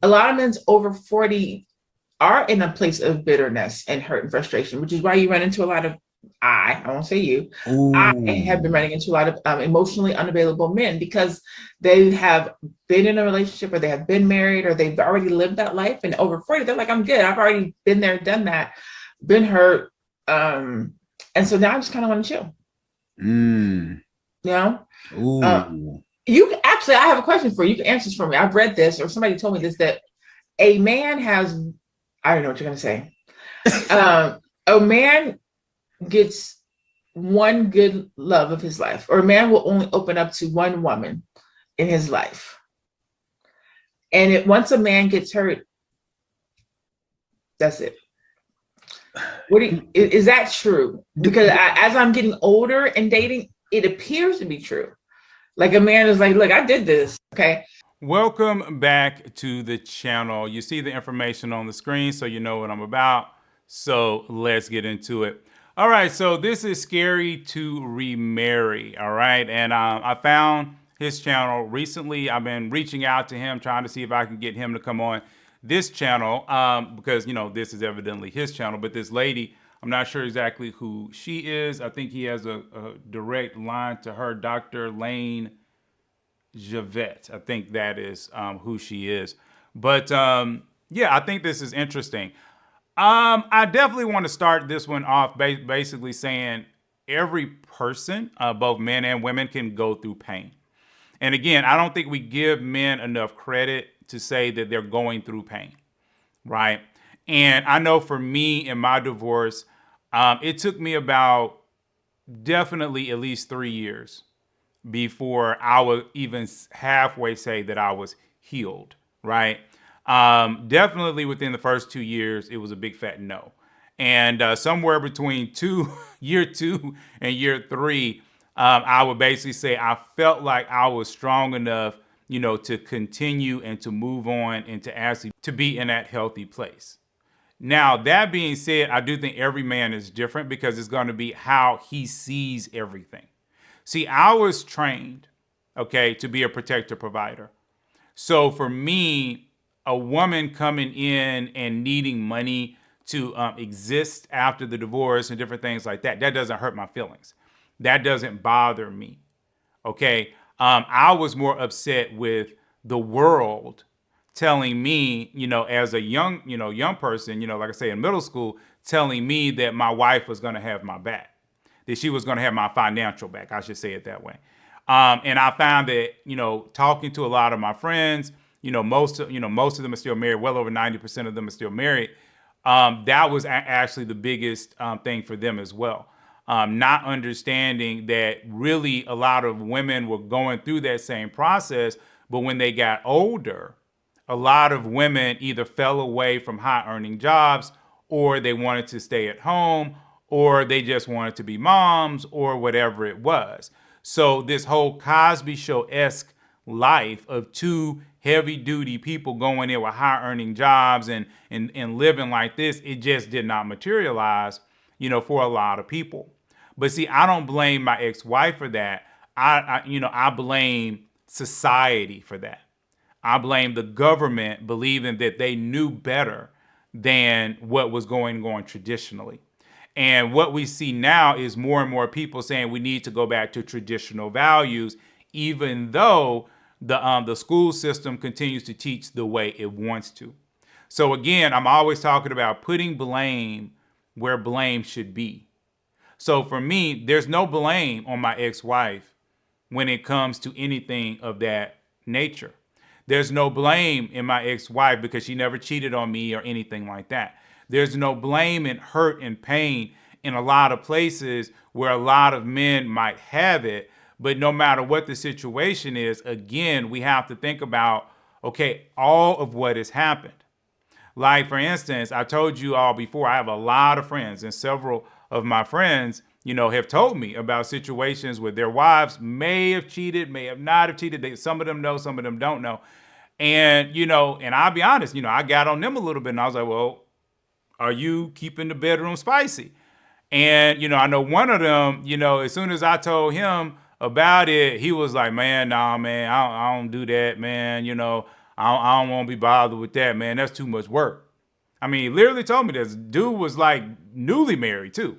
a lot of men's over 40 are in a place of bitterness and hurt and frustration, which is why you run into a lot of, I won't say you, I have been Ooh. running into a lot of emotionally unavailable men because they have been in a relationship or they have been married or they've already lived that life. And over 40, they're like, I'm good. I've already been there, done that, been hurt. Um, and so now I just kind of want to chill, Mm. you know? Uh, Ooh. I have a question for you. You can answer this for me. I've read this or somebody told me this that a man has, I don't know what you're going to say. A man gets one good love of his life, or a man will only open up to one woman in his life. And once a man gets hurt, that's it. Is that true? Because as I'm getting older and dating, it appears to be true. Like a man is like, look, I did this. Okay. Welcome back to the channel. You see the information on the screen, so you know what I'm about. So let's get into it. All right, so this is Scary to Remarry. All right, and I found his channel recently. I've been reaching out to him, trying to see if I can get him to come on this channel because, you know, this is evidently his channel. But this lady, I'm not sure exactly who she is. I think he has a direct line to her, Dr. Lane Javette. I think that is who she is. But yeah, I think this is interesting. I definitely want to start this one off basically saying every person, both men and women, can go through pain. And again, I don't think we give men enough credit to say that they're going through pain, right? And I know for me in my divorce, it took me about definitely at least 3 years before I would even halfway say that I was healed, right? Definitely within the first 2 years, it was a big fat no. And somewhere between year two and year three, I would basically say I felt like I was strong enough, you know, to continue and to move on and to actually to be in that healthy place. Now, that being said, I do think every man is different because it's going to be how he sees everything. See, I was trained, okay, to be a protector provider. So for me, a woman coming in and needing money to exist after the divorce and different things like that, that doesn't hurt my feelings. That doesn't bother me, okay? I was more upset with the world telling me, you know, as a young person, you know, like I say in middle school, telling me that my wife was going to have my back, that she was going to have my financial back. I should say it that way. And I found that, you know, talking to a lot of my friends, most of them are still married. Well over 90% of them are still married. That was actually the biggest thing for them as well. Not understanding that really a lot of women were going through that same process, but when they got older, a lot of women either fell away from high earning jobs or they wanted to stay at home or they just wanted to be moms or whatever it was. So this whole Cosby show-esque life of two heavy duty people going in with high earning jobs and living like this, it just did not materialize, you know, for a lot of people. But see, I don't blame my ex-wife for that. I blame society for that. I blame the government believing that they knew better than what was going on traditionally. And what we see now is more and more people saying we need to go back to traditional values, even though the school system continues to teach the way it wants to. So again, I'm always talking about putting blame where blame should be. So for me, there's no blame on my ex-wife when it comes to anything of that nature. There's no blame in my ex-wife because she never cheated on me or anything like that. There's no blame and hurt and pain in a lot of places where a lot of men might have it. But no matter what the situation is, again, we have to think about, okay, all of what has happened. Like, for instance, I told you all before, I have a lot of friends, and several of my friends, you know, have told me about situations where their wives may have cheated, may have not have cheated. Some of them know, some of them don't know. And, you know, and I'll be honest, you know, I got on them a little bit and I was like, well, are you keeping the bedroom spicy? And, you know, I know one of them, you know, as soon as I told him about it, he was like, man, nah, man, I don't do that, man. You know, I don't want to be bothered with that, man. That's too much work. I mean, he literally told me this. Dude was like newly married too.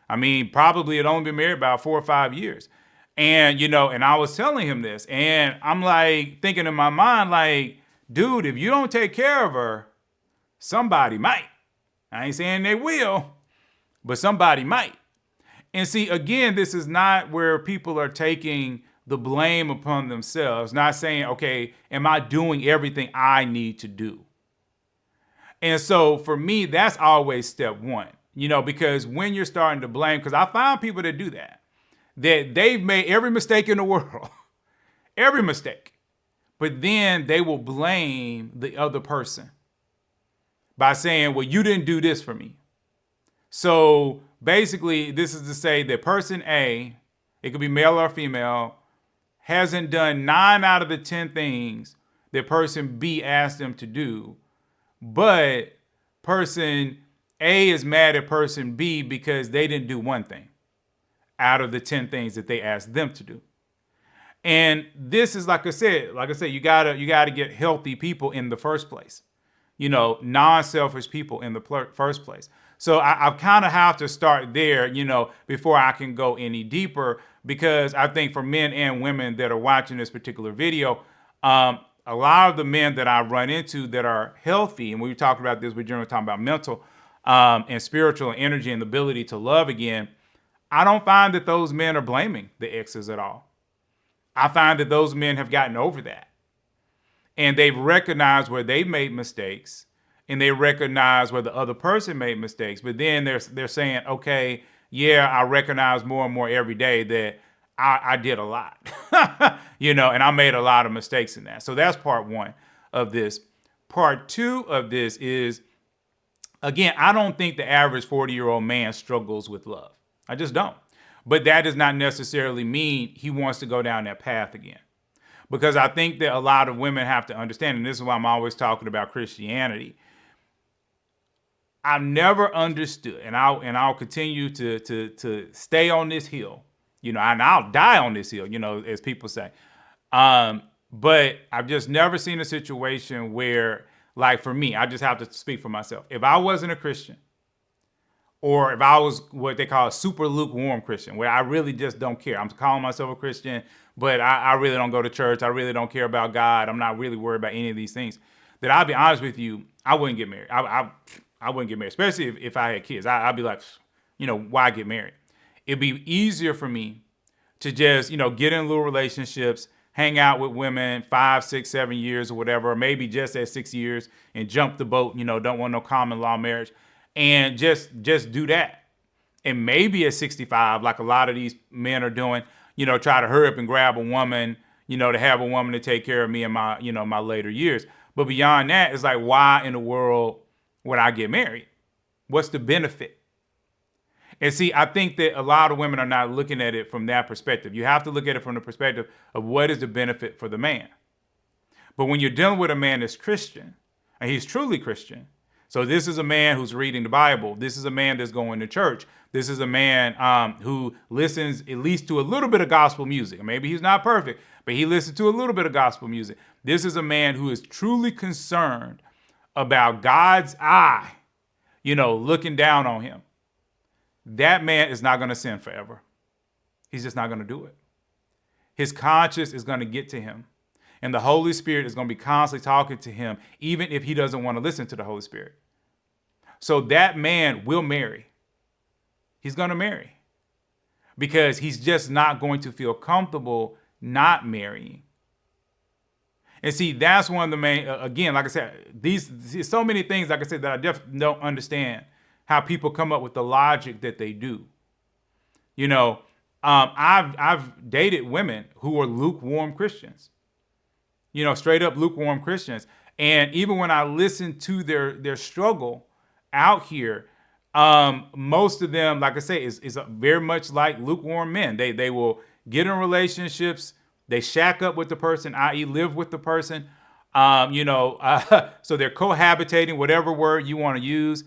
I mean, probably had only been married about 4 or 5 years. And, and I was telling him this, and I'm like thinking in my mind, like, dude, if you don't take care of her, somebody might. I ain't saying they will, but somebody might. And see, again, this is not where people are taking the blame upon themselves, not saying, okay, am I doing everything I need to do? And so for me, that's always step one, because when you're starting to blame, because I found people that do that they've made every mistake in the world, every mistake, but then they will blame the other person by saying, well, you didn't do this for me. So basically, this is to say that person A, it could be male or female, hasn't done 9 out of the 10 things that person B asked them to do, but person A is mad at person B because they didn't do one thing out of the 10 things that they asked them to do. And this is, like I said, you gotta get healthy people in the first place, non-selfish people in the first place. So I kind of have to start there, before I can go any deeper, because I think for men and women that are watching this particular video, a lot of the men that I run into that are healthy, and we talked about this, we're generally talking about mental and spiritual and energy and the ability to love again. I don't find that those men are blaming the exes at all. I find that those men have gotten over that. And they've recognized where they've made mistakes, and they recognize where the other person made mistakes. But then they're saying, okay, yeah, I recognize more and more every day that I did a lot, and I made a lot of mistakes in that. So that's part one of this. Part two of this is, again, I don't think the average 40-year-old man struggles with love. I just don't. But that does not necessarily mean he wants to go down that path again. Because I think that a lot of women have to understand, and this is why I'm always talking about Christianity. I've never understood, and I'll continue to stay on this hill, and I'll die on this hill, as people say. But I've just never seen a situation where, like for me, I just have to speak for myself. If I wasn't a Christian, or if I was what they call a super lukewarm Christian, where I really just don't care. I'm calling myself a Christian, but I really don't go to church. I really don't care about God. I'm not really worried about any of these things. That I'll be honest with you, I wouldn't get married. I wouldn't get married, especially if I had kids. I'd be like, why get married? It'd be easier for me to just, get in little relationships, hang out with women 5, 6, 7 years or whatever, or maybe just at 6 years and jump the boat, don't want no common law marriage. And just do that. And maybe at 65, like a lot of these men are doing, try to hurry up and grab a woman, to have a woman to take care of me in my, my later years. But beyond that, it's like, why in the world would I get married? What's the benefit? And see, I think that a lot of women are not looking at it from that perspective. You have to look at it from the perspective of what is the benefit for the man. But when you're dealing with a man that's Christian, and he's truly Christian, so this is a man who's reading the Bible. This is a man that's going to church. This is a man who listens at least to a little bit of gospel music. Maybe he's not perfect, but he listens to a little bit of gospel music. This is a man who is truly concerned about God's eye, looking down on him. That man is not going to sin forever. He's just not going to do it. His conscience is going to get to him. And the Holy Spirit is going to be constantly talking to him, even if he doesn't want to listen to the Holy Spirit. So that man will marry. He's going to marry because he's just not going to feel comfortable not marrying. And see, that's one of the main, again, like I said, these so many things, like I said, that I definitely don't understand how people come up with the logic that they do. I've dated women who are lukewarm Christians, straight up lukewarm Christians. And even when I listen to their struggle out here, most of them, like I say, is very much like lukewarm men. They will get in relationships, they shack up with the person, i.e. live with the person, so they're cohabitating, whatever word you want to use.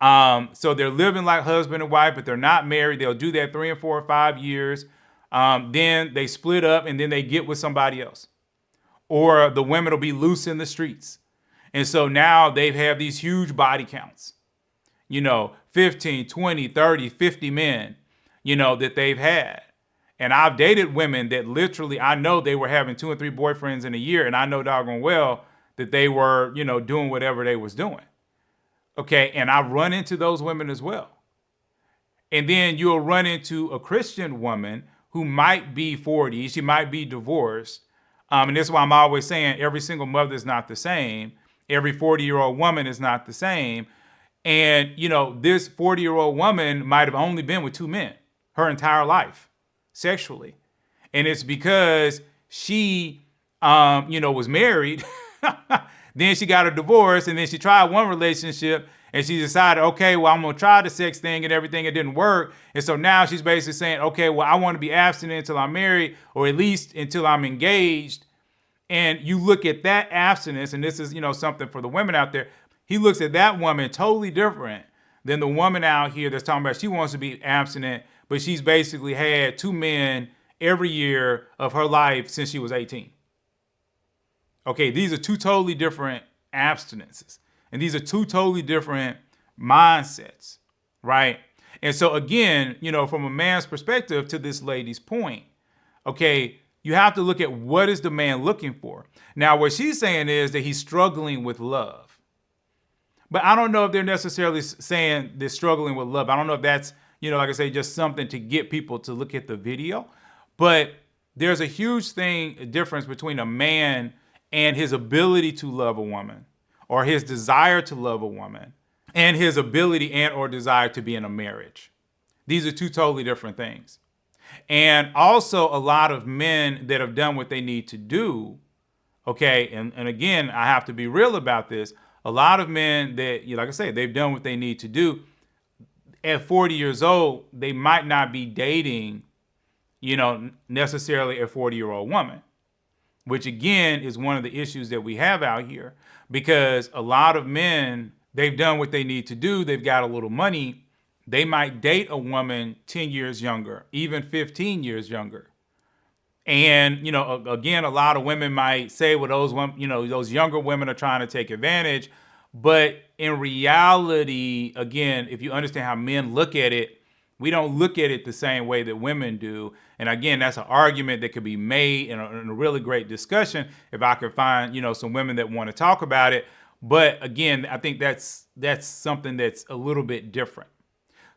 So they're living like husband and wife, but they're not married. They'll do that 3 and 4 or 5 years. Then they split up and then they get with somebody else. or the women will be loose in the streets. And so now they have these huge body counts, 15, 20, 30, 50 men, that they've had. And I've dated women that literally, I know they were having 2 and 3 boyfriends in a year. And I know doggone well that they were, doing whatever they was doing. Okay. And I run into those women as well. And then you'll run into a Christian woman who might be 40. She might be divorced. And that's why I'm always saying every single mother is not the same. Every 40-year-old woman is not the same. And, this 40-year-old woman might have only been with 2 men her entire life sexually. And it's because she, was married. Then she got a divorce, and then she tried one relationship, and she decided, okay, well, I'm going to try the sex thing and everything. It didn't work. And so now she's basically saying, okay, well, I want to be abstinent until I'm married, or at least until I'm engaged. And you look at that abstinence, and this is, something for the women out there. He looks at that woman totally different than the woman out here that's talking about she wants to be abstinent, but she's basically had 2 men every year of her life since she was 18. Okay, these are 2 totally different abstinences. And these are 2 totally different mindsets, right? And so again, from a man's perspective, to this lady's point, okay, you have to look at what is the man looking for. Now, what she's saying is that he's struggling with love. But I don't know if they're necessarily saying they're struggling with love. I don't know if that's, like I say, just something to get people to look at the video. But there's a huge difference between a man and his ability to love a woman, or his desire to love a woman, and his ability and or desire to be in a marriage. These are 2 totally different things. And also a lot of men that have done what they need to do, okay, and again, I have to be real about this. A lot of men that, like I say, they've done what they need to do. At 40 years old, they might not be dating, necessarily a 40-year-old woman, which again is one of the issues that we have out here, because a lot of men, they've done what they need to do. They've got a little money. They might date a woman 10 years younger, even 15 years younger. And, again, a lot of women might say, well, those younger women are trying to take advantage. But in reality, again, if you understand how men look at it, we don't look at it the same way that women do. And again, that's an argument that could be made in a really great discussion if I could find, some women that want to talk about it. But again, I think that's something that's a little bit different.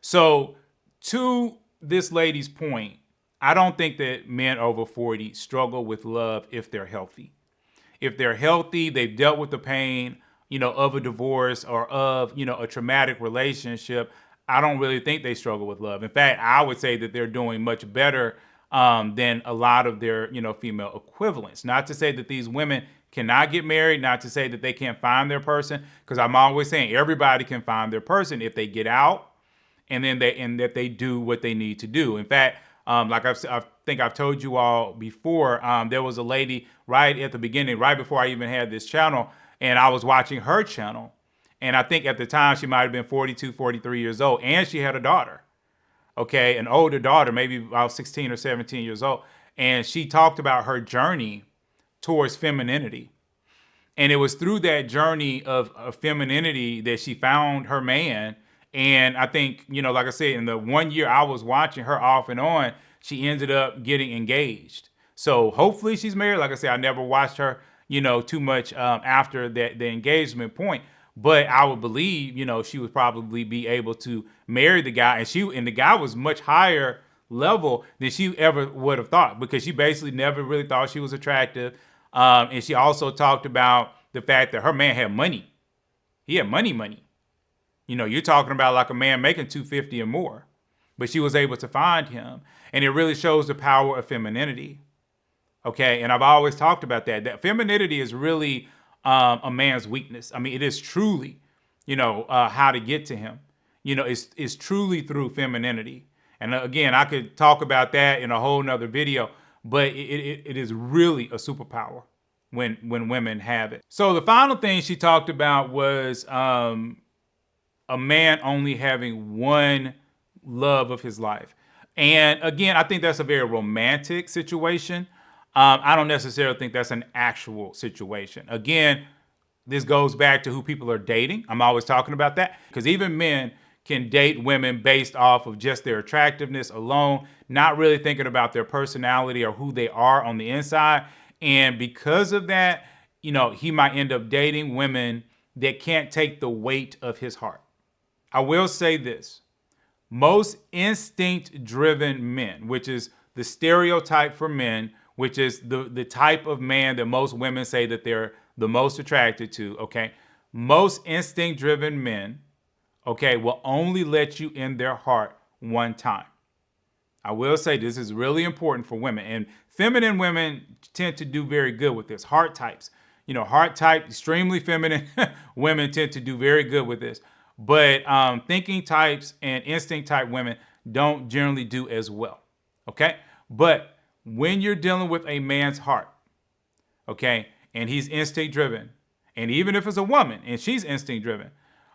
So to this lady's point, I don't think that men over 40 struggle with love if they're healthy. If they're healthy, they've dealt with the pain, of a divorce or of, a traumatic relationship. I don't really think they struggle with love. In fact, I would say that they're doing much better than a lot of their, female equivalents. Not to say that these women cannot get married, not to say that they can't find their person, because I'm always saying everybody can find their person if they get out and that they do what they need to do. In fact, like I think I've told you all before, there was a lady right at the beginning, right before I even had this channel, and I was watching her channel. And I think at the time she might have been 42, 43 years old, and she had a daughter, okay, an older daughter, maybe about 16 or 17 years old. And she talked about her journey towards femininity. And it was through that journey of femininity that she found her man. And I think, like I said, in the 1 year I was watching her off and on, she ended up getting engaged. So hopefully she's married. Like I said, I never watched her, too much after the engagement point. But I would believe, she would probably be able to marry the guy. And the guy was much higher level than she ever would have thought, because she basically never really thought she was attractive. And she also talked about the fact that her man had money. He had money. You're talking about like a man making $250 or more, but she was able to find him. And it really shows the power of femininity. Okay. And I've always talked about that femininity is really a man's weakness. I mean, it is truly, how to get to him. It's truly through femininity. And again, I could talk about that in a whole nother video, but it is really a superpower when women have it. So the final thing she talked about was a man only having one love of his life. And again, I think that's a very romantic situation. I don't necessarily think that's an actual situation. Again, this goes back to who people are dating. I'm always talking about that because even men can date women based off of just their attractiveness alone, not really thinking about their personality or who they are on the inside. And because of that, he might end up dating women that can't take the weight of his heart. I will say this. Most instinct-driven men, which is the stereotype for men, which is the type of man that most women say that they're the most attracted to, okay? Most instinct-driven men, okay, will only let you in their heart one time. I will say this is really important for women. And feminine women tend to do very good with this. Heart types. Heart type, extremely feminine women tend to do very good with this. But thinking types and instinct type women don't generally do as well. Okay? But when you're dealing with a man's heart, okay, and he's instinct driven, and even if it's a woman and she's instinct driven,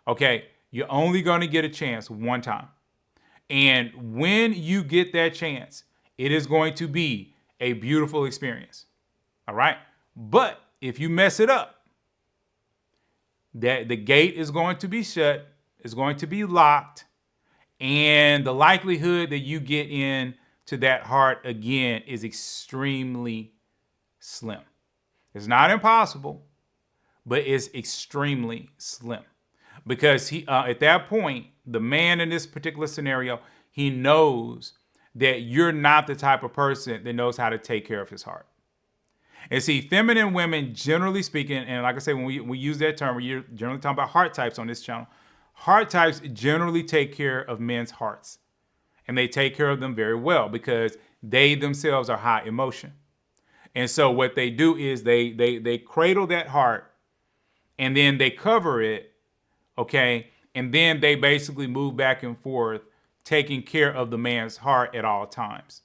okay, you're only going to get a chance one time. And when you get that chance, it is going to be a beautiful experience. All right? But if you mess it up, that the gate is going to be shut, is going to be locked, and the likelihood that you get in to that heart again is extremely slim. It's not impossible, but it's extremely slim. Because at that point, the man in this particular scenario, he knows that you're not the type of person that knows how to take care of his heart. And see, feminine women, generally speaking, and like I say, when we use that term, we're generally talking about heart types on this channel. Heart types generally take care of men's hearts. And they take care of them very well because they themselves are high emotion. And so what they do is they cradle that heart and then they cover it, okay? And then they basically move back and forth, taking care of the man's heart at all times.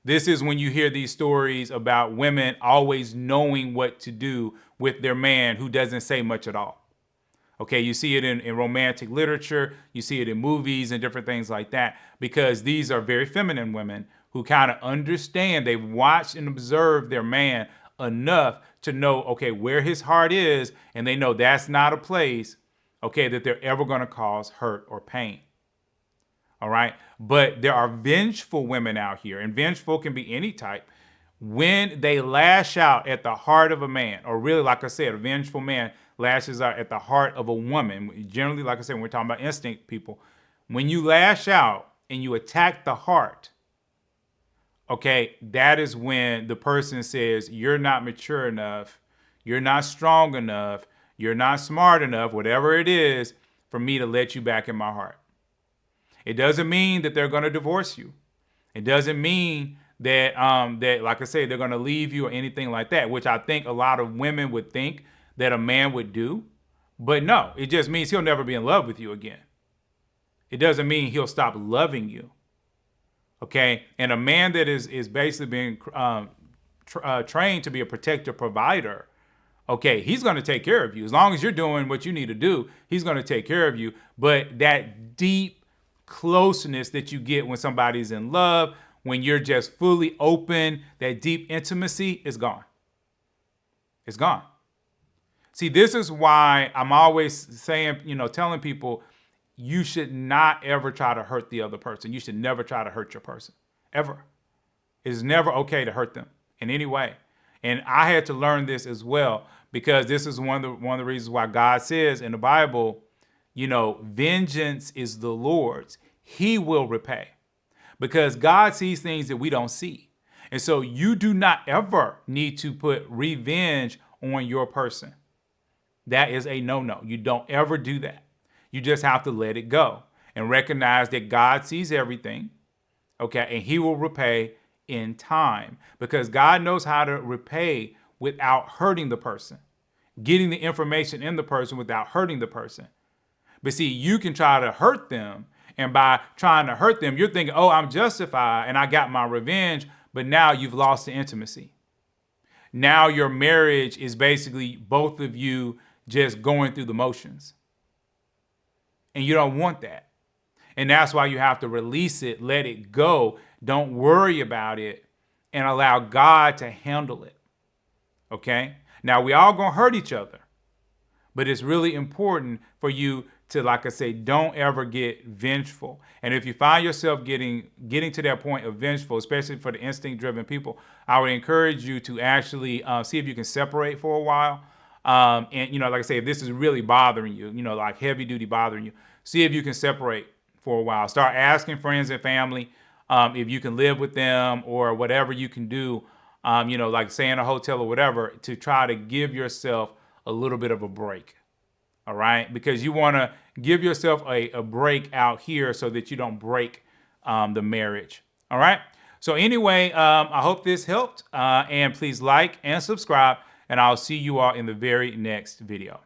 This is when you hear these stories about women always knowing what to do with their man who doesn't say much at all. Okay, you see it in romantic literature, you see it in movies and different things like that, because these are very feminine women who kind of understand, they've watched and observed their man enough to know, okay, where his heart is, and they know that's not a place, okay, that they're ever going to cause hurt or pain. All right. But there are vengeful women out here, and vengeful can be any type. When they lash out at the heart of a man, or really, like I said, a vengeful man lashes out at the heart of a woman. Generally, like I said, when we're talking about instinct people, when you lash out and you attack the heart, okay, that is when the person says, you're not mature enough, you're not strong enough, you're not smart enough, whatever it is, for me to let you back in my heart. It doesn't mean that they're going to divorce you. It doesn't mean that, like I say, they're going to leave you or anything like that, which I think a lot of women would think that a man would do. But no, it just means he'll never be in love with you again. It doesn't mean he'll stop loving you. Okay? And a man that is basically being trained to be a protector provider, okay, he's going to take care of you. As long as you're doing what you need to do, he's going to take care of you. But that deep closeness that you get when somebody's in love, when you're just fully open, that deep intimacy is gone. It's gone. See, this is why I'm always saying, telling people, you should not ever try to hurt the other person. You should never try to hurt your person, ever. It's never okay to hurt them in any way. And I had to learn this as well, because this is one of the reasons why God says in the Bible, vengeance is the Lord's. He will repay, because God sees things that we don't see. And so you do not ever need to put revenge on your person. That is a no-no. You don't ever do that. You just have to let it go and recognize that God sees everything, okay, and he will repay in time, because God knows how to repay without hurting the person, getting the information in the person without hurting the person. But see, you can try to hurt them, and by trying to hurt them, you're thinking, oh, I'm justified and I got my revenge, but now you've lost the intimacy. Now your marriage is basically both of you just going through the motions. And you don't want that. And that's why you have to release it, let it go. Don't worry about it. and allow God to handle it. Okay? Now, we all gonna hurt each other, but it's really important for you to, like I say, don't ever get vengeful. And if you find yourself getting to that point of vengeful, especially for the instinct-driven people, I would encourage you to actually see if you can separate for a while. And, like I say, if this is really bothering you, like heavy duty bothering you, see if you can separate for a while. Start asking friends and family if you can live with them or whatever you can do, like stay in a hotel or whatever, to try to give yourself a little bit of a break. All right, because you want to give yourself a break out here so that you don't break the marriage. All right. So anyway, I hope this helped, and please like and subscribe, and I'll see you all in the very next video.